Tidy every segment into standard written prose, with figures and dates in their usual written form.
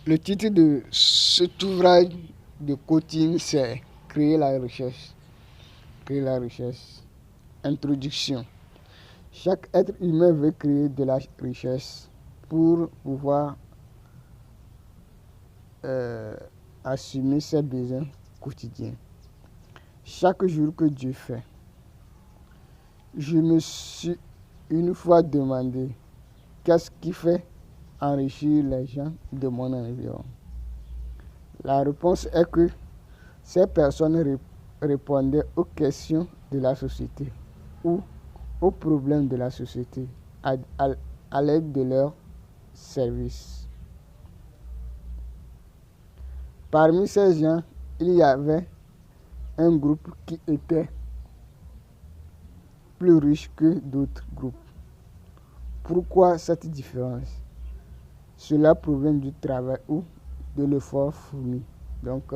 Le titre de cet ouvrage de coaching, c'est Créer la richesse. Créer la richesse. Introduction. Chaque être humain veut créer de la richesse pour pouvoir assumer ses besoins quotidiens. Chaque jour que Dieu fait, je me suis une fois demandé qu'est-ce qui fait enrichir les gens de mon environ. La réponse est que ces personnes répondaient aux questions de la société ou aux problèmes de la société à l'aide de leurs services. Parmi ces gens, il y avait un groupe qui était plus riche que d'autres groupes. Pourquoi cette différence? Cela provient du travail ou de l'effort fourni. Donc,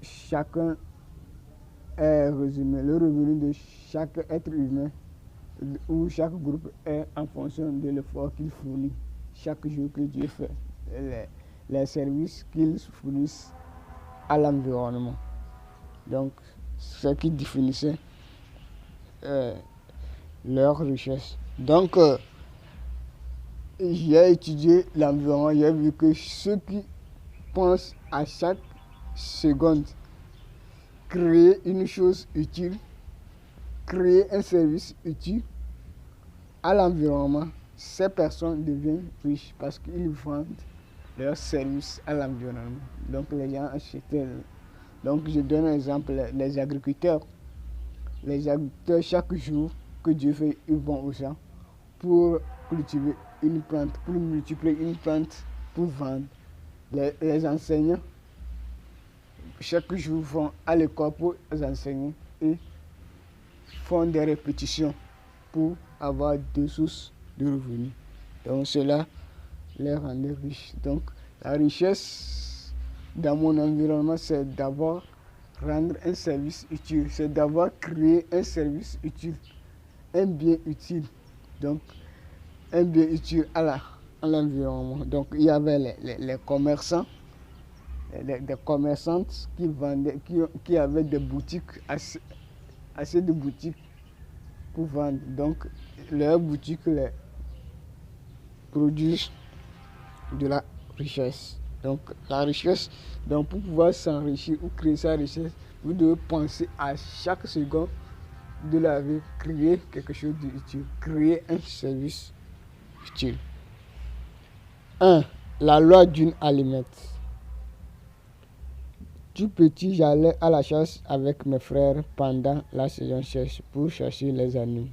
chacun est résumé. Le revenu de chaque être humain ou chaque groupe est en fonction de l'effort qu'il fournit chaque jour que Dieu fait, les services qu'ils fournissent à l'environnement. Donc, ce qui définissait leur richesse. Donc, j'ai étudié l'environnement, j'ai vu que ceux qui pensent à chaque seconde créer une chose utile, créer un service utile à l'environnement, ces personnes deviennent riches parce qu'ils vendent leurs services à l'environnement. Donc les gens achètent. Donc je donne un exemple, les agriculteurs. Les agriculteurs, chaque jour que Dieu fait, ils vont aux gens pour cultiver une plante, pour multiplier une plante, pour vendre. Les enseignants, chaque jour vont à l'école pour enseigner et font des répétitions pour avoir deux sources de revenus. Donc cela les rendait riches. Donc la richesse dans mon environnement, c'est d'abord rendre un service utile, c'est d'avoir créé un service utile, un bien utile. Donc un bien utile à l'environnement. Donc il y avait les commerçants, des commerçantes qui vendaient, qui avaient des boutiques, assez de boutiques pour vendre. Donc leurs boutiques les produisent de la richesse. Donc la richesse, donc pour pouvoir s'enrichir ou créer sa richesse, vous devez penser à chaque seconde de la vie, créer quelque chose d'utile, créer un service utile. 1. La loi d'une allumette. Tout petit, j'allais à la chasse avec mes frères pendant la saison sèche pour chercher les animaux.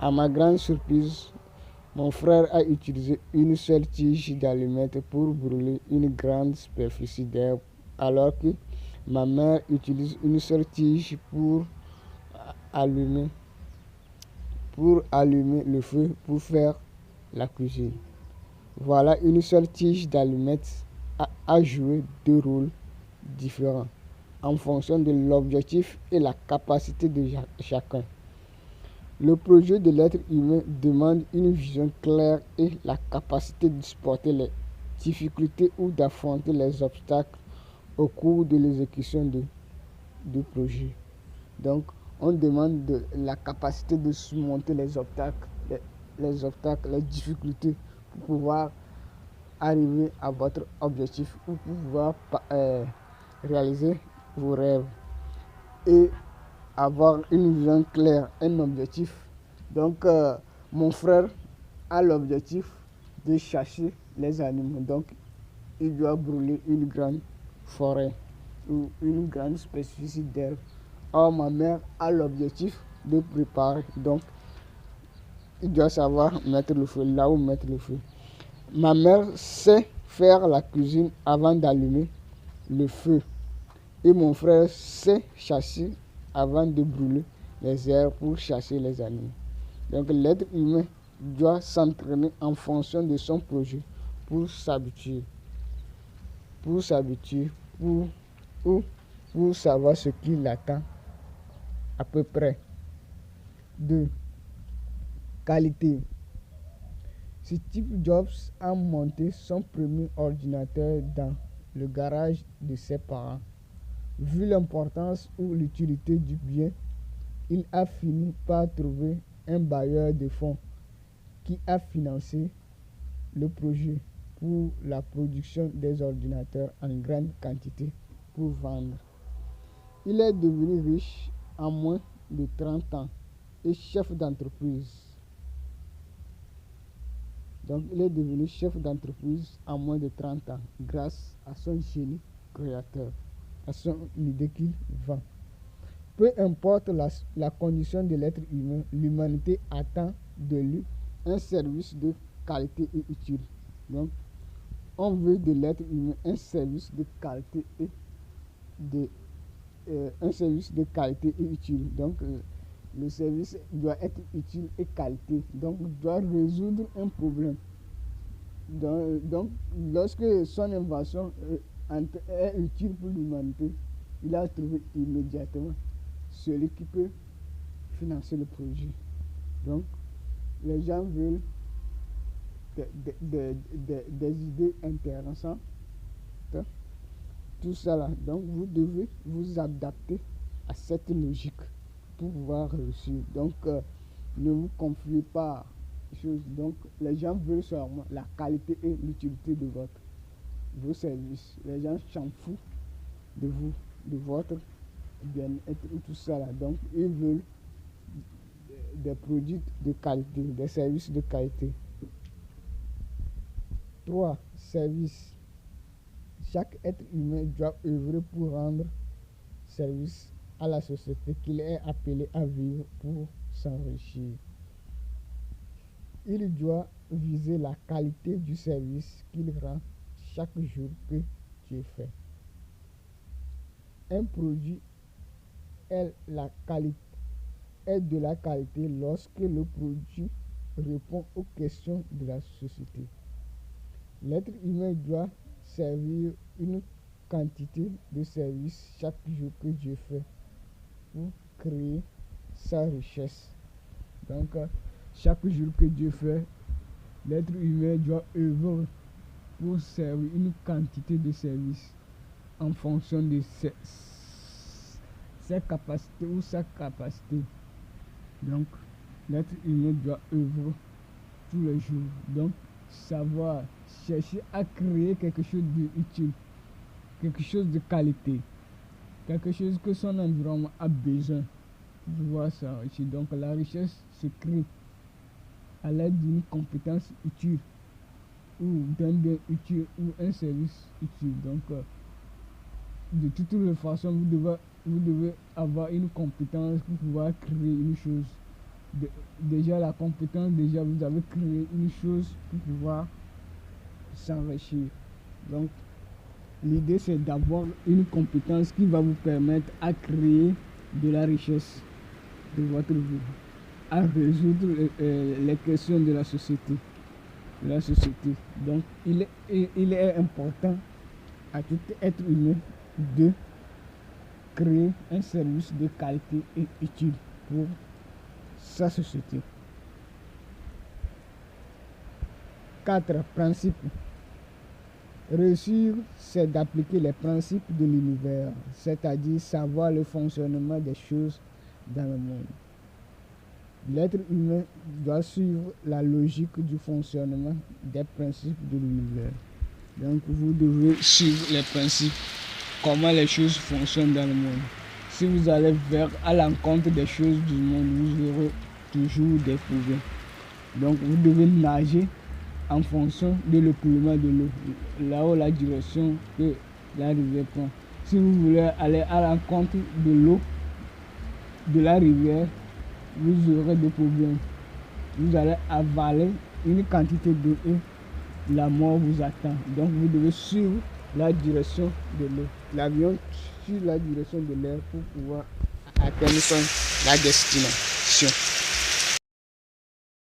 À ma grande surprise, mon frère a utilisé une seule tige d'allumette pour brûler une grande superficie d'herbe, alors que ma mère utilise une seule tige pour allumer le feu pour faire la cuisine. Voilà, une seule tige d'allumette a joué deux rôles différents en fonction de l'objectif et la capacité de chacun. Le projet de l'être humain demande une vision claire et la capacité de supporter les difficultés ou d'affronter les obstacles au cours de l'exécution du projet. Donc, on demande la capacité de surmonter les obstacles, les difficultés pour pouvoir arriver à votre objectif ou pour pouvoir réaliser vos rêves et avoir une vision claire, un objectif. Donc, mon frère a l'objectif de chasser les animaux. Donc, il doit brûler une grande forêt ou une grande superficie d'herbe. Or, ma mère a l'objectif de préparer. Donc, il doit savoir mettre le feu, là où mettre le feu. Ma mère sait faire la cuisine avant d'allumer le feu. Et mon frère sait chasser avant de brûler les herbes pour chasser les animaux. Donc l'être humain doit s'entraîner en fonction de son projet pour s'habituer, pour savoir ce qu'il attend à peu près. 2. Qualité. Steve Jobs a monté son premier ordinateur dans le garage de ses parents. Vu l'importance ou l'utilité du bien, il a fini par trouver un bailleur de fonds qui a financé le projet pour la production des ordinateurs en grande quantité pour vendre. Il est devenu riche en moins de 30 ans et chef d'entreprise. Donc, il est devenu chef d'entreprise en moins de 30 ans grâce à son génie créateur, à son idée qu'il vend. Peu importe la condition de l'être humain, l'humanité attend de lui un service de qualité et utile. Donc, on veut de l'être humain un service de qualité et utile. Donc, le service doit être utile et qualité. Donc, doit résoudre un problème. Donc, lorsque son invention est utile pour l'humanité, il a trouvé immédiatement celui qui peut financer le projet. Donc, les gens veulent des idées intéressantes, tout ça là. Donc, vous devez vous adapter à cette logique pour pouvoir réussir. Donc, ne vous confiez pas aux choses. Donc, les gens veulent seulement la qualité et l'utilité de vos services. Les gens s'en foutent de vous, de votre bien-être ou tout ça là. Donc, ils veulent des produits de qualité, des services de qualité. 3. Service. Chaque être humain doit œuvrer pour rendre service à la société qu'il est appelé à vivre pour s'enrichir. Il doit viser la qualité du service qu'il rend chaque jour que tu fais. Un produit est de la qualité lorsque le produit répond aux questions de la société. L'être humain doit servir une quantité de services chaque jour que Dieu fait pour créer sa richesse. Donc, chaque jour que Dieu fait, l'être humain doit œuvrer pour servir une quantité de services en fonction de ses capacités ou sa capacité. Donc, l'être humain doit œuvrer tous les jours. Donc, savoir chercher à créer quelque chose d'utile, quelque chose de qualité, quelque chose que son environnement a besoin pour pouvoir s'enrichir. Donc, la richesse se crée à l'aide d'une compétence utile ou d'un bien utile ou un service utile. Donc, de toutes les façons, vous devez avoir une compétence pour pouvoir créer une chose. Déjà la compétence, vous avez créé une chose pour pouvoir s'enrichir. Donc, l'idée c'est d'avoir une compétence qui va vous permettre à créer de la richesse de votre vie, à résoudre les questions de la société. Donc, il est important à tout être humain de créer un service de qualité et utile pour sa société. 4. Principes. Réussir, c'est d'appliquer les principes de l'univers, c'est-à-dire savoir le fonctionnement des choses dans le monde. L'être humain doit suivre la logique du fonctionnement des principes de l'univers. Donc, vous devez suivre les principes, comment les choses fonctionnent dans le monde. Si vous allez à l'encontre des choses du monde, vous aurez toujours des problèmes. Donc, vous devez nager en fonction de l'écoulement de l'eau, là-haut la direction que la rivière prend. Si vous voulez aller à l'encontre de l'eau de la rivière, vous aurez des problèmes. Vous allez avaler une quantité d'eau et la mort vous attend. Donc, vous devez suivre la direction de l'eau. L'avion suit la direction de l'air pour pouvoir atteindre la destination.